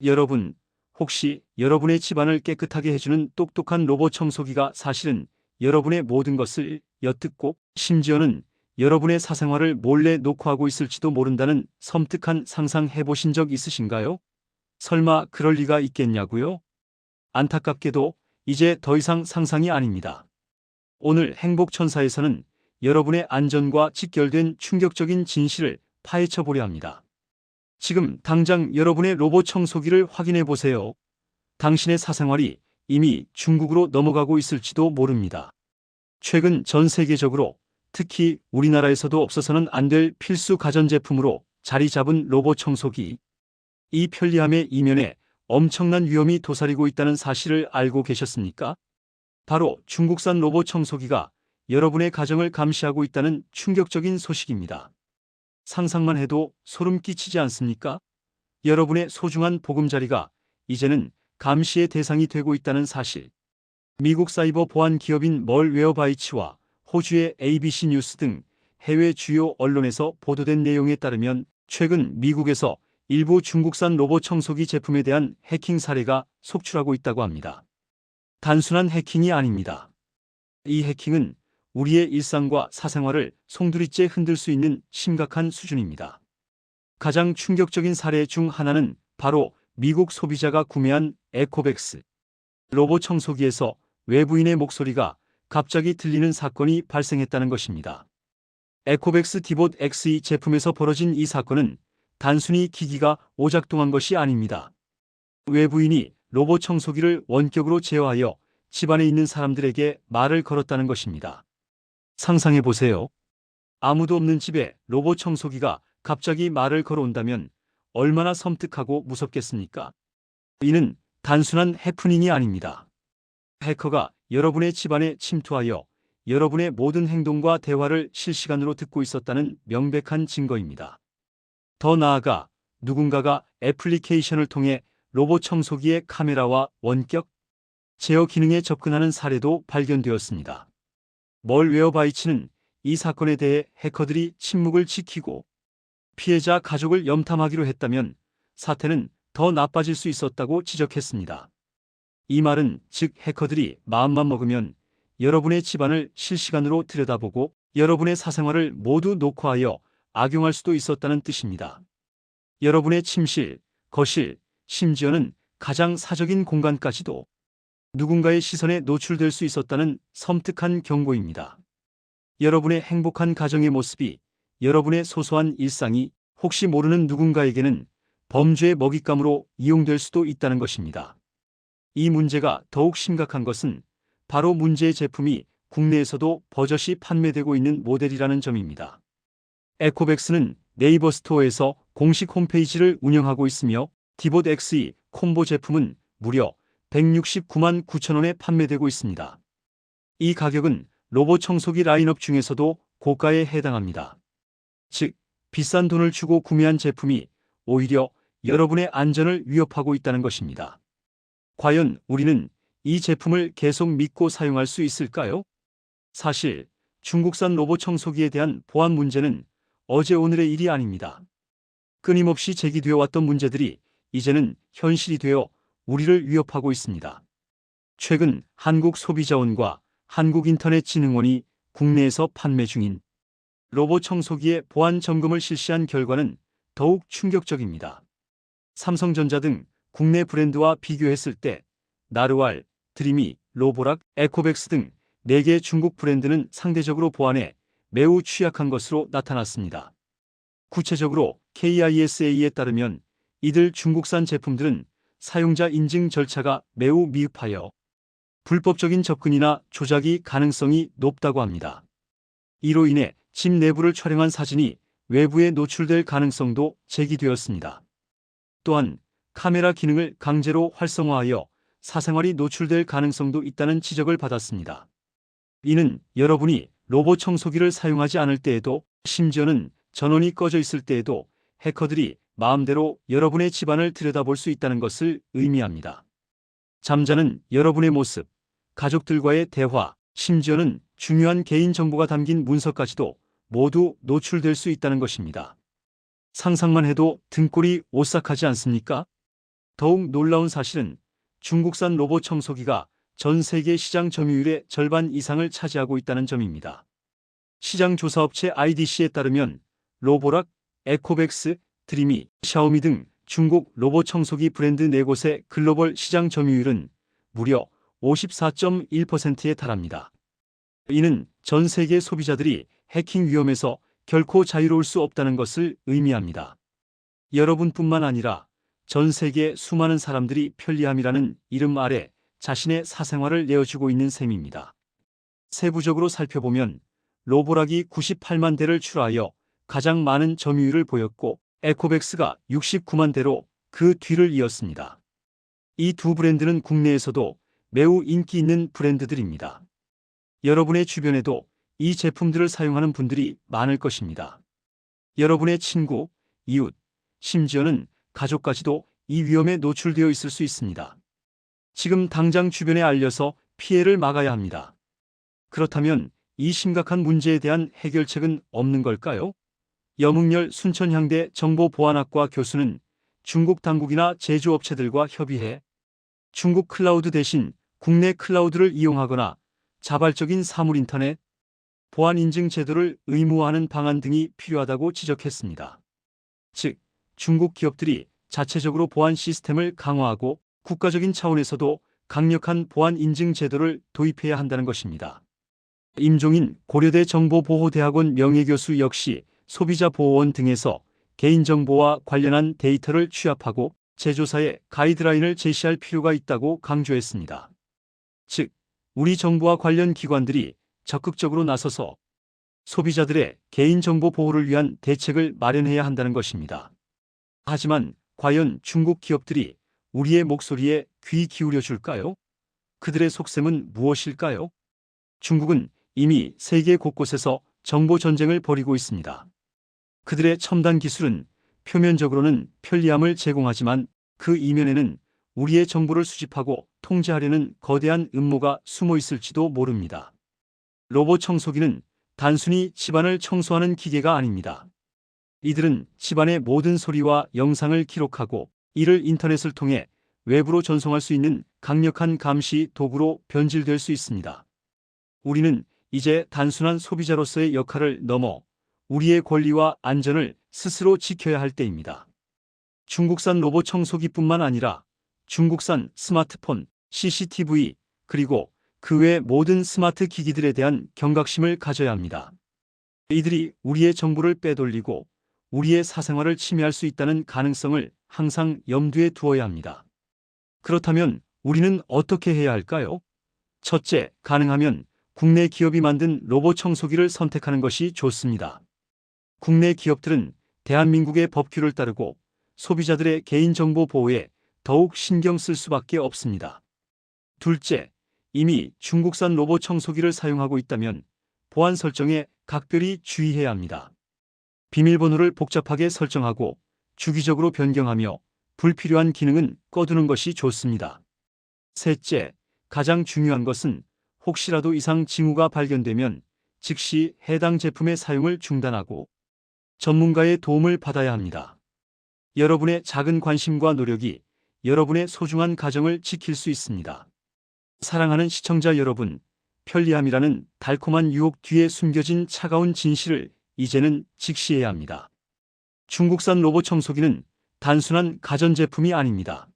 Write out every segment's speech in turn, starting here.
여러분, 혹시 여러분의 집안을 깨끗하게 해주는 똑똑한 로봇 청소기가 사실은 여러분의 모든 것을 엿듣고 심지어는 여러분의 사생활을 몰래 녹화하고 있을지도 모른다는 섬뜩한 상상 해보신 적 있으신가요? 설마 그럴 리가 있겠냐고요? 안타깝게도 이제 더 이상 상상이 아닙니다. 오늘 행복천사에서는 여러분의 안전과 직결된 충격적인 진실을 파헤쳐 보려 합니다. 지금 당장 여러분의 로봇 청소기를 확인해 보세요. 당신의 사생활이 이미 중국으로 넘어가고 있을지도 모릅니다. 최근 전 세계적으로 특히 우리나라에서도 없어서는 안 될 필수 가전제품으로 자리 잡은 로봇 청소기. 이 편리함의 이면에 엄청난 위험이 도사리고 있다는 사실을 알고 계셨습니까? 바로 중국산 로봇 청소기가 여러분의 가정을 감시하고 있다는 충격적인 소식입니다. 상상만 해도 소름 끼치지 않습니까? 여러분의 소중한 보금자리가 이제는 감시의 대상이 되고 있다는 사실. 미국 사이버 보안 기업인 멀웨어바이츠와 호주의 ABC 뉴스 등 해외 주요 언론에서 보도된 내용에 따르면 최근 미국에서 일부 중국산 로봇 청소기 제품에 대한 해킹 사례가 속출하고 있다고 합니다. 단순한 해킹이 아닙니다. 이 해킹은 우리의 일상과 사생활을 송두리째 흔들 수 있는 심각한 수준입니다. 가장 충격적인 사례 중 하나는 바로 미국 소비자가 구매한 에코백스 로봇 청소기에서 외부인의 목소리가 갑자기 들리는 사건이 발생했다는 것입니다. 에코백스 디봇 XE 제품에서 벌어진 이 사건은 단순히 기기가 오작동한 것이 아닙니다. 외부인이 로봇 청소기를 원격으로 제어하여 집안에 있는 사람들에게 말을 걸었다는 것입니다. 상상해 보세요. 아무도 없는 집에 로봇 청소기가 갑자기 말을 걸어온다면 얼마나 섬뜩하고 무섭겠습니까? 이는 단순한 해프닝이 아닙니다. 해커가 여러분의 집안에 침투하여 여러분의 모든 행동과 대화를 실시간으로 듣고 있었다는 명백한 증거입니다. 더 나아가 누군가가 애플리케이션을 통해 로봇 청소기의 카메라와 원격 제어 기능에 접근하는 사례도 발견되었습니다. 멀웨어바이츠는 이 사건에 대해 해커들이 침묵을 지키고 피해자 가족을 염탐하기로 했다면 사태는 더 나빠질 수 있었다고 지적했습니다. 이 말은 즉 해커들이 마음만 먹으면 여러분의 집안을 실시간으로 들여다보고 여러분의 사생활을 모두 녹화하여 악용할 수도 있었다는 뜻입니다. 여러분의 침실, 거실, 심지어는 가장 사적인 공간까지도 누군가의 시선에 노출될 수 있었다는 섬뜩한 경고입니다. 여러분의 행복한 가정의 모습이, 여러분의 소소한 일상이 혹시 모르는 누군가에게는 범죄의 먹잇감으로 이용될 수도 있다는 것입니다. 이 문제가 더욱 심각한 것은 바로 문제의 제품이 국내에서도 버젓이 판매되고 있는 모델이라는 점입니다. 에코백스는 네이버 스토어에서 공식 홈페이지를 운영하고 있으며 디봇 XE 콤보 제품은 무려 169만 9천 원에 판매되고 있습니다. 이 가격은 로봇 청소기 라인업 중에서도 고가에 해당합니다. 즉, 비싼 돈을 주고 구매한 제품이 오히려 여러분의 안전을 위협하고 있다는 것입니다. 과연 우리는 이 제품을 계속 믿고 사용할 수 있을까요? 사실 중국산 로봇 청소기에 대한 보안 문제는 어제 오늘의 일이 아닙니다. 끊임없이 제기되어 왔던 문제들이 이제는 현실이 되어 우리를 위협하고 있습니다. 최근 한국소비자원과 한국인터넷진흥원이 국내에서 판매 중인 로봇 청소기의 보안 점검을 실시한 결과는 더욱 충격적입니다. 삼성전자 등 국내 브랜드와 비교했을 때 나르왈, 드리미, 로보락, 에코백스 등 4개 중국 브랜드는 상대적으로 보안에 매우 취약한 것으로 나타났습니다. 구체적으로 KISA에 따르면 이들 중국산 제품들은 사용자 인증 절차가 매우 미흡하여 불법적인 접근이나 조작이 가능성이 높다고 합니다. 이로 인해 집 내부를 촬영한 사진이 외부에 노출될 가능성도 제기되었습니다. 또한 카메라 기능을 강제로 활성화하여 사생활이 노출될 가능성도 있다는 지적을 받았습니다. 이는 여러분이 로봇 청소기를 사용하지 않을 때에도 심지어는 전원이 꺼져 있을 때에도 해커들이 마음대로 여러분의 집안을 들여다볼 수 있다는 것을 의미합니다. 잠자는 여러분의 모습, 가족들과의 대화, 심지어는 중요한 개인정보가 담긴 문서까지도 모두 노출될 수 있다는 것입니다. 상상만 해도 등골이 오싹하지 않습니까? 더욱 놀라운 사실은 중국산 로봇 청소기가 전 세계 시장 점유율의 절반 이상을 차지하고 있다는 점입니다. 시장 조사업체 IDC에 따르면 로보락, 에코백스, 드리미, 샤오미 등 중국 로봇 청소기 브랜드 4곳의 글로벌 시장 점유율은 무려 54.1%에 달합니다. 이는 전 세계 소비자들이 해킹 위험에서 결코 자유로울 수 없다는 것을 의미합니다. 여러분뿐만 아니라 전 세계 수많은 사람들이 편리함이라는 이름 아래 자신의 사생활을 내어주고 있는 셈입니다. 세부적으로 살펴보면 로보락이 98만 대를 출하하여 가장 많은 점유율을 보였고 에코백스가 69만 대로 그 뒤를 이었습니다. 이 두 브랜드는 국내에서도 매우 인기 있는 브랜드들입니다. 여러분의 주변에도 이 제품들을 사용하는 분들이 많을 것입니다. 여러분의 친구, 이웃, 심지어는 가족까지도 이 위험에 노출되어 있을 수 있습니다. 지금 당장 주변에 알려서 피해를 막아야 합니다. 그렇다면 이 심각한 문제에 대한 해결책은 없는 걸까요? 염흥열 순천향대 정보보안학과 교수는 중국 당국이나 제조업체들과 협의해 중국 클라우드 대신 국내 클라우드를 이용하거나 자발적인 사물 인터넷 보안 인증 제도를 의무화하는 방안 등이 필요하다고 지적했습니다. 즉, 중국 기업들이 자체적으로 보안 시스템을 강화하고 국가적인 차원에서도 강력한 보안 인증 제도를 도입해야 한다는 것입니다. 임종인 고려대 정보보호대학원 명예교수 역시 소비자보호원 등에서 개인정보와 관련한 데이터를 취합하고 제조사에 가이드라인을 제시할 필요가 있다고 강조했습니다. 즉, 우리 정부와 관련 기관들이 적극적으로 나서서 소비자들의 개인정보 보호를 위한 대책을 마련해야 한다는 것입니다. 하지만 과연 중국 기업들이 우리의 목소리에 귀 기울여 줄까요? 그들의 속셈은 무엇일까요? 중국은 이미 세계 곳곳에서 정보 전쟁을 벌이고 있습니다. 그들의 첨단 기술은 표면적으로는 편리함을 제공하지만 그 이면에는 우리의 정보를 수집하고 통제하려는 거대한 음모가 숨어 있을지도 모릅니다. 로봇 청소기는 단순히 집안을 청소하는 기계가 아닙니다. 이들은 집안의 모든 소리와 영상을 기록하고 이를 인터넷을 통해 외부로 전송할 수 있는 강력한 감시 도구로 변질될 수 있습니다. 우리는 이제 단순한 소비자로서의 역할을 넘어 우리의 권리와 안전을 스스로 지켜야 할 때입니다. 중국산 로봇 청소기뿐만 아니라 중국산 스마트폰, CCTV, 그리고 그 외 모든 스마트 기기들에 대한 경각심을 가져야 합니다. 이들이 우리의 정보를 빼돌리고 우리의 사생활을 침해할 수 있다는 가능성을 항상 염두에 두어야 합니다. 그렇다면 우리는 어떻게 해야 할까요? 첫째, 가능하면 국내 기업이 만든 로봇 청소기를 선택하는 것이 좋습니다. 국내 기업들은 대한민국의 법규를 따르고 소비자들의 개인정보 보호에 더욱 신경 쓸 수밖에 없습니다. 둘째, 이미 중국산 로봇 청소기를 사용하고 있다면 보안 설정에 각별히 주의해야 합니다. 비밀번호를 복잡하게 설정하고 주기적으로 변경하며 불필요한 기능은 꺼두는 것이 좋습니다. 셋째, 가장 중요한 것은 혹시라도 이상 징후가 발견되면 즉시 해당 제품의 사용을 중단하고 전문가의 도움을 받아야 합니다. 여러분의 작은 관심과 노력이 여러분의 소중한 가정을 지킬 수 있습니다. 사랑하는 시청자 여러분, 편리함이라는 달콤한 유혹 뒤에 숨겨진 차가운 진실을 이제는 직시해야 합니다. 중국산 로봇 청소기는 단순한 가전제품이 아닙니다.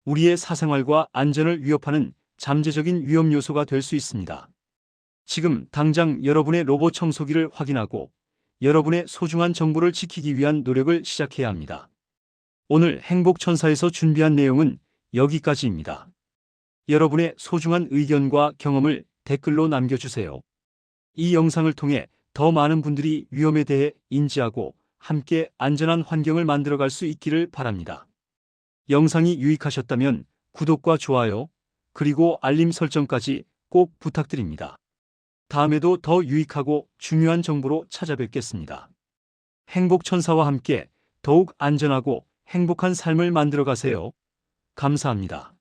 우리의 사생활과 안전을 위협하는 잠재적인 위험 요소가 될 수 있습니다. 지금 당장 여러분의 로봇 청소기를 확인하고 여러분의 소중한 정보를 지키기 위한 노력을 시작해야 합니다. 오늘 행복천사에서 준비한 내용은 여기까지입니다. 여러분의 소중한 의견과 경험을 댓글로 남겨주세요. 이 영상을 통해 더 많은 분들이 위험에 대해 인지하고 함께 안전한 환경을 만들어갈 수 있기를 바랍니다. 영상이 유익하셨다면 구독과 좋아요, 그리고 알림 설정까지 꼭 부탁드립니다. 다음에도 더 유익하고 중요한 정보로 찾아뵙겠습니다. 행복천사와 함께 더욱 안전하고 행복한 삶을 만들어 가세요. 감사합니다.